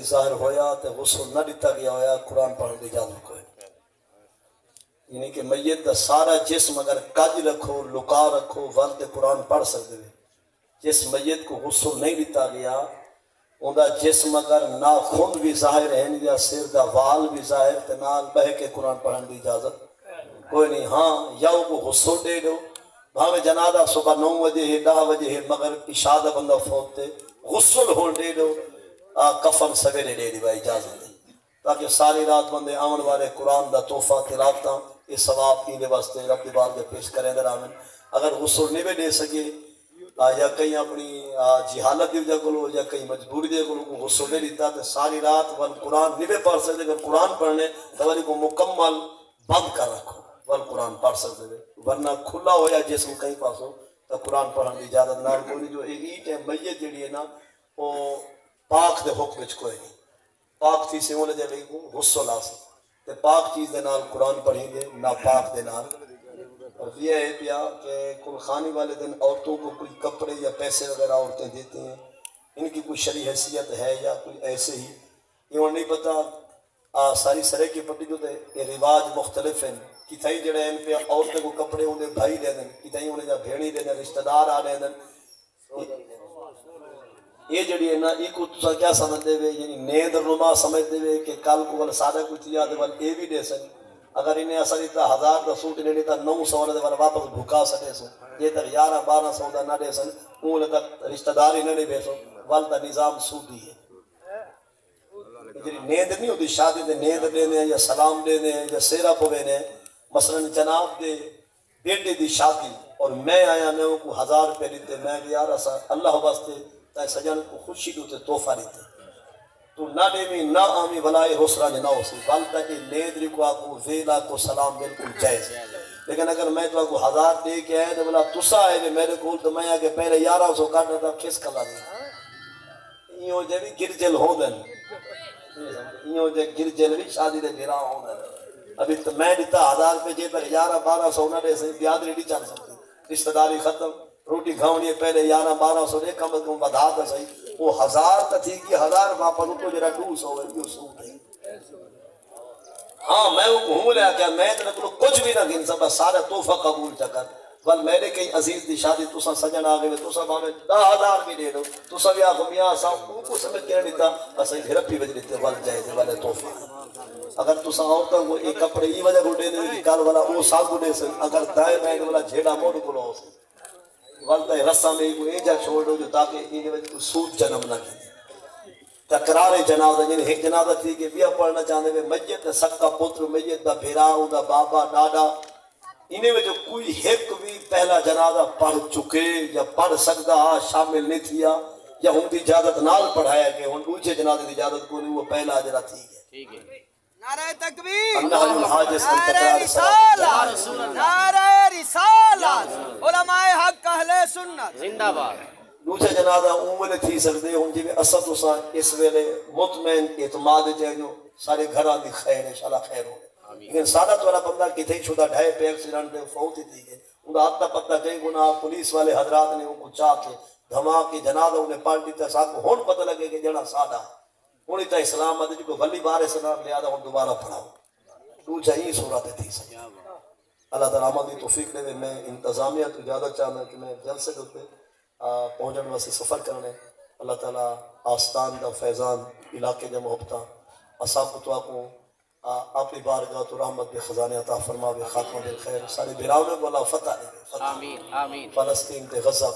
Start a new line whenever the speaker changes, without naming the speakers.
بھی ظاہر ہویا تو غسل نہ دیتا گیا ہویا قرآن پڑھنے کی اجازت کوئی نہیں. یعنی کہ میت کا سارا جسم اگر کج رکھو لکا رکھو ول قرآن پڑھ سکتے ہیں. جس میت کو غسل نہیں دیتا گیا ان کا جسم اگر ناخن بھی ظاہر ہے یا سر کا وال بھی ظاہر تو نال بہ کے قرآن پڑھنے کی اجازت کوئی نہیں. ہاں یا وہ غسل دے دو بھاوے جنازہ صبح 9 بجے ہے 10 بجے ہے مگر عشاء دا بندہ فوت تے غسل ہون دے دو کفن سویرے دے دی بھائی اجازت ہے تاکہ ساری رات بندے آمن والے قرآن دا تحفہ تلاوتاں یہ ثواب کی دے واسطے رب دی بارگاہ پیش کریں در آمن. اگر غسل نہیں بھی دے سکے یا کہیں اپنی جہالت دی وجہ کو یا کہیں مجبوری دے کو غسل نہیں دیتا تو ساری رات ول قرآن نہیں بھی پڑھ سکتے. اگر قرآن پڑھنے تو والی کو مکمل بند کر رکھو ول قرآن پڑھ سکتے ہیں ورنہ کھلا ہویا جسم کہیں پاسو تو قرآن پڑھنے کی اجازت نہ کوئی جو ایٹ ہے میت جڑی ہے نا وہ پاک دے حکم وچ کوئی نہیں. پاک چیز سے ہونے دے لئی کو غسل آ سکتے تے پاک چیز دے نال قرآن پڑھیں گے نہ پاک دے نال. اور یہ ہے پیا کہ قرخانی والے دن عورتوں کو کوئی کپڑے یا پیسے وغیرہ عورتیں دیتی ہیں ان کی کوئی شرعی حیثیت ہے یا کوئی ایسے ہی یہ نہیں پتہ. ساری سرے کی پٹی جو دے یہ رواج مختلف ہیں کتائی جڑے ہیں پہ عورتیں کو کپڑے انہیں بھائی دے دیں کتائی انہیں جا بھیڑی دے دیں رشتہ دار آ رہے دیں. یہ جڑی ہے نا یہ کو تسا کیا سمجھتے ہوئے یعنی نیند نما سمجھتے ہوئے کہ کل کو والا سادہ کچھ یاد ہے یہ بھی دے سن اگر انہیں اثر تا 1000 کا سوٹ لے لیتا 900 دے والا واپس بھکا سکے سو یہ تک 11-1200 دا نہ دے سن اون تک رشتہ دار ہی نہیں بے سو والدہ نظام سودی ہے. نیند نہیں ہوتی شادی دے نیند دینے یا سلام دینے یا سیرا پوینے مثلا جناب دے بیٹے دی شادی اور میں آیا میں کو 1000 روپے دیتے میں یار اسا اللہ واسطے تے سجن کو خوشی دوتے تحفہ دیتے تو نہ دیوی نہ آمی بلائے حسرہ نہ ہو سی والدہ کی نیند رکوا کو ویلا کو سلام بالکل جائز. لیکن اگر میں تو کو 1000 دے کے آئے تو بلا تسا آئے میرے کول تو میں آگے پہلے 1100 کاٹنا تھا کس کلا دی یوں جے بھی گرجل ہو دن یوں جے گرجل بھی شادی دے بھیرا ہو دن ابھی تو میں دیتا 1000 روپے جے تک 11-1200 نہ دے سے بیاد ریڈی چل سکتی رشتہ داری ختم روٹی کھاؤنی پہلے 11-1200 دے کم از کم بدھا تا صحیح وہ 1000 تا تھی کہ 1000 واپس تو جرا 200 ہے یہ سوٹ ہے. ہاں میں وہ کہوں لیا کہ میں تو کچھ بھی نہ گن سکتا سارا تحفہ قبول چکر بل میرے کئی عزیز دی شادی تسا سجن آ گئے تسا باوے 10,000 بھی دے دو تسا بھی آخو میاں سا کو سمجھ کے نہیں دیتا اسے گھرپی وجہ دیتے ول جائے دے والے تحفہ. اگر تسا عورتوں کو ایک کپڑے یہ وجہ کو دے دے کال والا وہ ساگو دے سن اگر دائیں میں والا جھیڑا موڑ کو لو سن والدہ رسہ میں کو ایجا چھوڑ دو جو تاکہ انہیں وجہ سود جنم نہ کی تقرار جنازہ یعنی ایک جنازہ تھی کہ بیا پڑھنا چاہتے ہیں میت سکا پتر میت دا بھیرا دا بابا ڈاڈا انہیں وجہ کوئی ایک بھی پہلا جنازہ پڑھ چکے یا پڑھ سکتا شامل نہیں تھیا یا ان کی اجازت نال پڑھایا کہ ان دوسرے جنازے کی اجازت کو نہیں وہ پہلا جرا تھی ہے.
نعرہ تکبیر
نعرہ
رسالت نعرہ رسالت علماء حق اہل سنت
زندہ باد.
دوسرے جنازہ عمر تھی سکتے ہیں جی میں اسد اسا اس ویلے مطمئن اعتماد ہے جو سارے گھران دی خیر انشاءاللہ خیر ہو. لیکن سادت والا بندہ کتھے چھوٹا ڈھائے پہ ایکسیڈنٹ دے فوت ہی تھی گئے ان کا آتا پتہ کئی گناہ پولیس والے حضرات نے ان کو چاہ کے دھما کے جنازہ انہیں پڑھ دیتا ساتھ کو ہون پتہ لگے کہ جڑا سادہ انہیں تا اسلام آدھے جو ولی بار اسلام لے آدھا ان دوبارہ پڑھاؤ تو چاہیے صورت تھی سکتے. اللہ تعالیٰ عمل دی توفیق دے میں انتظامیہ تو زیادہ چاہنا کہ میں جلد سے جلد پہنچنے واسے سفر کرنے اللہ تعالیٰ آستان دا فیضان علاقے جا محبتہ اصحاب کتوا کو اپنی بارگاہ تو رحمت بے خزانے عطا فرما بے خاتمہ بالخیر سارے بیراؤں کو اللہ فتح دے
آمین آمین.
فلسطین تے غزہ